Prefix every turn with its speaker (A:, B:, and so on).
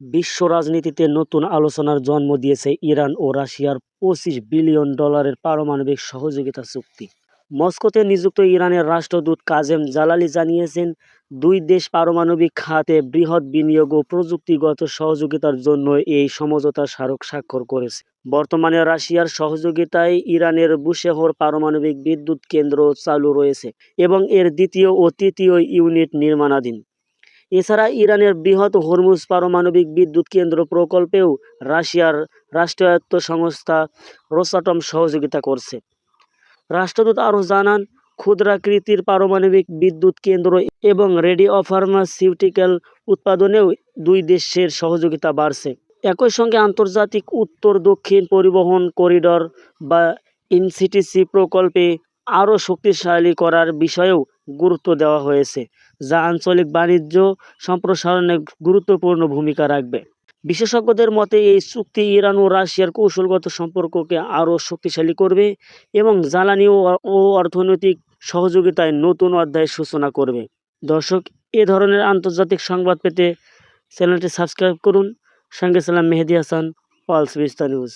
A: বিশ্ব রাজনীতিতে নতুন আলোচনার জন্ম দিয়েছে ইরান ও রাশিয়ার $25 বিলিয়ন পারমাণবিক সহযোগিতা চুক্তি। মস্কোতে নিযুক্ত ইরানের রাষ্ট্রদূত কাজেম জালালি জানিয়েছেন, দুই দেশ পারমাণবিক খাতে বৃহৎ বিনিয়োগ ও প্রযুক্তিগত সহযোগিতার জন্য এই সমঝোতা স্মারক স্বাক্ষর করেছে। বর্তমানে রাশিয়ার সহযোগিতায় ইরানের বুশেহর পারমাণবিক বিদ্যুৎ কেন্দ্র চালু রয়েছে এবং এর দ্বিতীয় ও তৃতীয় ইউনিট নির্মাণাধীন। এছাড়া ইরানের বৃহৎ হরমুজ পারমাণবিক বিদ্যুৎ কেন্দ্র প্রকল্পেও রাশিয়ার রাষ্ট্রায়ত্ত সংস্থা রোসাটম সহযোগিতা করছে। রাষ্ট্রদূত আরও জানান, ক্ষুদ্রাকৃতির পারমাণবিক বিদ্যুৎ কেন্দ্র এবং রেডিওফার্মাসিউটিক্যাল উৎপাদনেও দুই দেশের সহযোগিতা বাড়ছে। একই সঙ্গে আন্তর্জাতিক উত্তর-দক্ষিণ পরিবহন করিডর বা এনসিটিসি প্রকল্পে আরও শক্তিশালী করার বিষয়েও গুরুত্ব দেওয়া হয়েছে, যা আঞ্চলিক বাণিজ্য সম্প্রসারণে গুরুত্বপূর্ণ ভূমিকা রাখবে। বিশেষজ্ঞদের মতে এই চুক্তি ইরান ও রাশিয়ার কৌশলগত সম্পর্ককে আরও শক্তিশালী করবে এবং জ্বালানি ও অর্থনৈতিক সহযোগিতায় নতুন অধ্যায়ের সূচনা করবে। দর্শক, এ ধরনের আন্তর্জাতিক সংবাদ পেতে চ্যানেলটি সাবস্ক্রাইব করুন। সঙ্গে ছিলাম মেহেদী হাসান, পালস বিস্তার নিউজ।